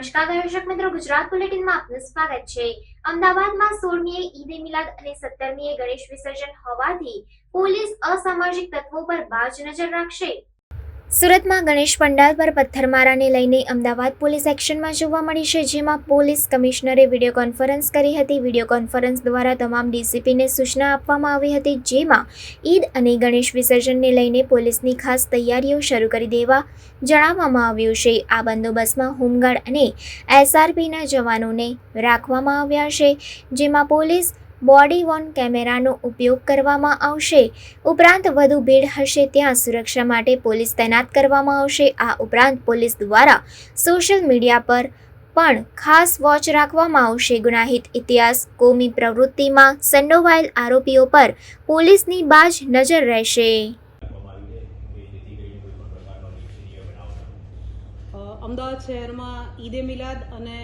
નમસ્કાર દર્શક મિત્રો, ગુજરાત બુલેટિનમાં આપનું સ્વાગત છે। અમદાવાદમાં 16મીએ ઈદે મિલાદ અને 17મીએ ગણેશ વિસર્જન હોવાથી પોલીસ અસામાજિક તત્વો પર બાજ નજર રાખશે। સુરતમાં ગણેશ પંડાલ પર પથ્થરમારાને લઈને અમદાવાદ પોલીસ એક્શનમાં જોવા મળી છે, જેમાં પોલીસ કમિશનરે વિડીયો કોન્ફરન્સ કરી હતી। વિડીયો કોન્ફરન્સ દ્વારા તમામ ડીસીપીને સૂચના આપવામાં આવી હતી, જેમાં ઈદ અને ગણેશ વિસર્જનને લઈને પોલીસની ખાસ તૈયારીઓ શરૂ કરી દેવા જણાવવામાં આવ્યું છે। આ બંદોબસ્તમાં હોમગાર્ડ અને એસઆરપીના જવાનોને રાખવામાં આવ્યા છે, જેમાં પોલીસ બોડી વોર્ન કેમેરાનો ઉપયોગ કરવામાં આવશે। ઉપરાંત વધુ ભીડ હશે ત્યાં સુરક્ષા માટે પોલીસ તૈનાત કરવામાં આવશે। આ ઉપરાંત પોલીસ દ્વારા સોશિયલ મીડિયા પર પણ ખાસ વોચ રાખવામાં આવશે। ગુનાહિત ઇતિહાસ, કોમી પ્રવૃત્તિમાં સંડોવાયેલ આરોપીઓ પર પોલીસની બાજ નજર રહેશે। અમદાવાદ શહેરમાં ઈદે મિલાદ અને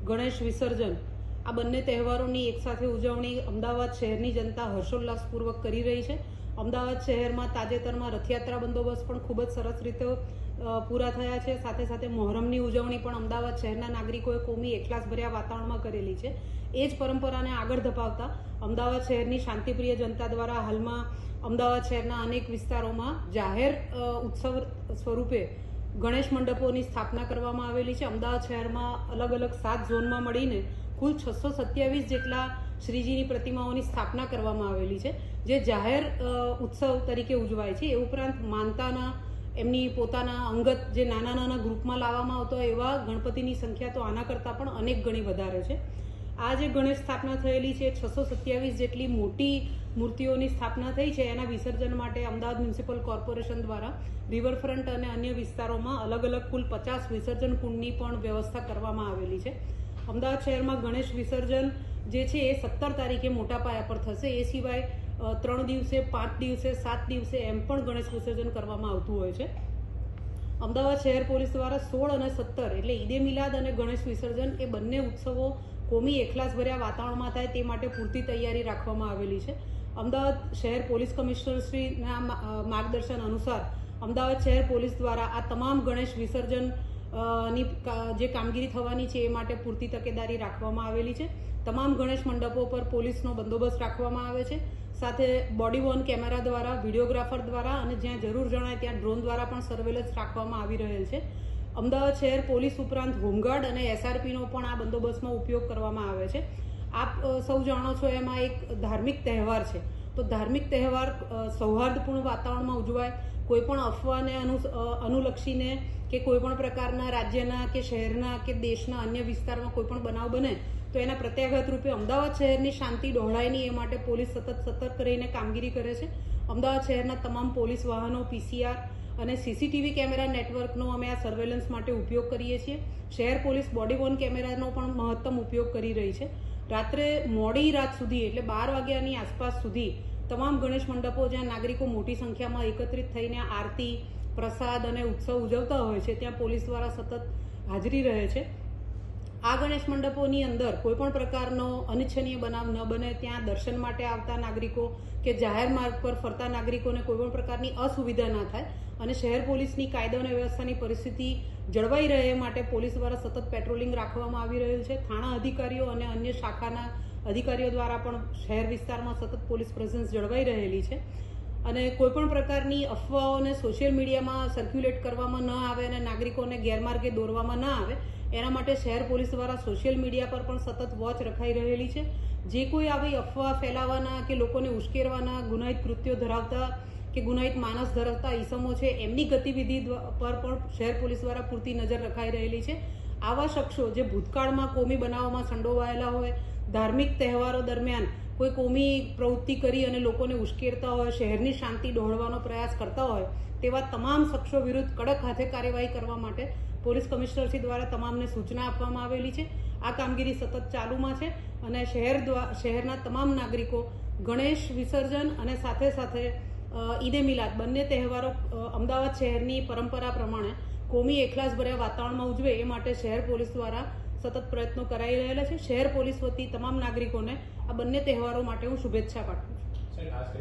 ગણેશ વિસર્જન આ બંને તહેવારોની એકસાથે ઉજવણી અમદાવાદ શહેરની જનતા હર્ષોલ્લાસપૂર્વક કરી રહી છે। અમદાવાદ શહેરમાં તાજેતરમાં રથયાત્રા બંદોબસ્ત પણ ખૂબ જ સરસ રીતે પૂરા થયા છે। સાથે સાથે મોહરમની ઉજવણી પણ અમદાવાદ શહેરના નાગરિકોએ કોમી એકલાસભર્યા વાતાવરણમાં કરેલી છે। એ જ પરંપરાને આગળ ધપાવતા અમદાવાદ શહેરની શાંતિપ્રિય જનતા દ્વારા હાલમાં અમદાવાદ શહેરના અનેક વિસ્તારોમાં જાહેર ઉત્સવ સ્વરૂપે ગણેશ મંડપોની સ્થાપના કરવામાં આવેલી છે। અમદાવાદ શહેરમાં અલગ અલગ 7 ઝોનમાં મળીને કુલ 627 જેટલા શ્રીજીની પ્રતિમાઓની સ્થાપના કરવામાં આવેલી છે, જે જાહેર ઉત્સવ તરીકે ઉજવાય છે। એ ઉપરાંત માનતાના એમની પોતાના અંગત જે નાના નાના ગ્રુપમાં લાવવામાં આવતો હોય એવા ગણપતિની સંખ્યા તો આના કરતાં પણ અનેક ગણી વધારે છે। આ જે ગણેશ સ્થાપના થયેલી છે 627 જેટલી મોટી મૂર્તિઓની સ્થાપના થઈ છે, એના વિસર્જન માટે અમદાવાદ મ્યુનિસિપલ કોર્પોરેશન દ્વારા રિવરફ્રન્ટ અને અન્ય વિસ્તારોમાં અલગ અલગ કુલ 50 વિસર્જન કુંડની પણ વ્યવસ્થા કરવામાં આવેલી છે। અમદાવાદ શહેરમાં ગણેશ વિસર્જન જે છે એ 17 તારીખે મોટા પાયા પર થશે। એ સિવાય 3 દિવસે, 5 દિવસે, 7 દિવસે એમ પણ ગણેશ વિસર્જન કરવામાં આવતું હોય છે। અમદાવાદ શહેર પોલીસ દ્વારા 16 અને 17 એટલે ઈદે મિલાદ અને ગણેશ વિસર્જન એ બંને ઉત્સવો કોમી એકલાસભર્યા વાતાવરણમાં થાય તે માટે પૂરતી તૈયારી રાખવામાં આવેલી છે। અમદાવાદ શહેર પોલીસ કમિશનર શ્રીના માર્ગદર્શન અનુસાર અમદાવાદ શહેર પોલીસ દ્વારા આ તમામ ગણેશ વિસર્જન ની જે કામગીરી થવાની છે એ માટે પૂરતી તકેદારી રાખવામાં આવેલી છે। તમામ ગણેશ મંડપો પર પોલીસનો બંદોબસ્ત રાખવામાં આવે છે। સાથે બોડી વોર્ન કેમેરા દ્વારા, વિડીયોગ્રાફર દ્વારા અને જ્યાં જરૂર જણાય ત્યાં ડ્રોન દ્વારા પણ સર્વેલન્સ રાખવામાં આવી રહેલ છે। અમદાવાદ શહેર પોલીસ ઉપરાંત હોમગાર્ડ અને એસઆરપીનો પણ આ બંદોબસ્તમાં ઉપયોગ કરવામાં આવે છે। આપ સૌ જાણો છો એમાં એક ધાર્મિક તહેવાર છે, તો ધાર્મિક તહેવાર સૌહાર્દપૂર્ણ વાતાવરણમાં ઉજવાય, કોઈ પણ અફવાને અનુલક્ષીને કે કોઈ પણ પ્રકારના રાજ્યના કે શહેરના કે દેશના અન્ય વિસ્તારમાં કોઈ પણ બનાવ બને તો એના પ્રત્યાઘાત રૂપે અમદાવાદ શહેરની શાંતિ ડહોળાય નહીં એ માટે પોલીસ સતત સતર્ક રહીને કામગીરી કરે છે। અમદાવાદ શહેરના તમામ પોલીસ વાહનો, પીસીઆર અને સીસીટીવી કેમેરા નેટવર્કનો અમે આ સર્વેલન્સ માટે ઉપયોગ કરીએ છીએ। શહેર પોલીસ બોડી વોર્ન કેમેરાનો પણ મહત્તમ ઉપયોગ કરી રહી છે। રાત્રે મોડી રાત સુધી એટલે 12 વાગ્યાની આસપાસ સુધી તમામ ગણેશ મંડપો જ્યાં નાગરિકો મોટી સંખ્યામાં એકત્રિત થઈને આરતી, પ્રસાદ અને ઉત્સવ ઉજવતા હોય છે ત્યાં પોલીસ દ્વારા સતત હાજરી રહે છે। આ ગણેશ મંડપોની અંદર કોઈ પણ પ્રકારનો અનિચ્છનીય બનાવ ન બને, ત્યાં દર્શન માટે આવતા નાગરિકો કે જાહેર માર્ગ પર ફરતા નાગરિકોને કોઈ પણ પ્રકારની અસુવિધા ના થાય અને શહેર પોલીસની કાયદો અને વ્યવસ્થાની પરિસ્થિતિ જળવાઈ રહે એ માટે પોલીસ દ્વારા સતત પેટ્રોલિંગ રાખવામાં આવી રહ્યું છે। થાણા અધિકારીઓ અને અન્ય શાખાના અધિકારીઓ દ્વારા પણ શહેર વિસ્તારમાં સતત પોલીસ પ્રેઝન્સ જળવાઈ રહેલી છે અને કોઈપણ પ્રકારની અફવાઓને સોશિયલ મીડિયામાં સર્ક્યુલેટ કરવામાં ન આવે અને નાગરિકોને ગેરમાર્ગે દોરવામાં ન આવે એના માટે શહેર પોલીસ દ્વારા સોશિયલ મીડિયા પર પણ સતત વોચ રખાઈ રહેલી છે। જે કોઈ આવી અફવા ફેલાવાના કે લોકોને ઉશ્કેરવાના ગુનાહિત કૃત્યો ધરાવતા કે ગુનાહિત માનસ ધરાવતા ઈસમો છે એમની ગતિવિધિ પર પણ શહેર પોલીસ દ્વારા પૂરતી નજર રખાઈ રહેલી છે। આવા શખ્સો જે ભૂતકાળમાં કોમી બનાવોમાં સંડોવાયેલા હોય, ધાર્મિક તહેવારો દરમિયાન કોઈ કોમી પ્રવૃત્તિ કરી અને લોકોને ઉશ્કેરતા હોય, શહેરની શાંતિ ડહોળવાનો પ્રયાસ કરતા હોય તેવા તમામ શખ્સો વિરુદ્ધ કડક હાથે કાર્યવાહી કરવા માટે પોલીસ કમિશનરશ્રી દ્વારા તમામને સૂચના આપવામાં આવેલી છે। આ કામગીરી સતત ચાલુમાં છે અને શહેરના તમામ નાગરિકો ગણેશ વિસર્જન અને સાથે સાથે ઈદે મિલાદ બંને તહેવારો અમદાવાદ શહેરની પરંપરા પ્રમાણે કોમી એકલાસભર્યા વાતાવરણમાં ઉજવે એ માટે શહેર પોલીસ દ્વારા સતત પ્રયત્નો કરાઈ રહેલા છે। શહેર પોલીસ વતી તમામ નાગરિકોને આ બંને તહેવારો માટે હું શુભેચ્છા પાઠવું છું।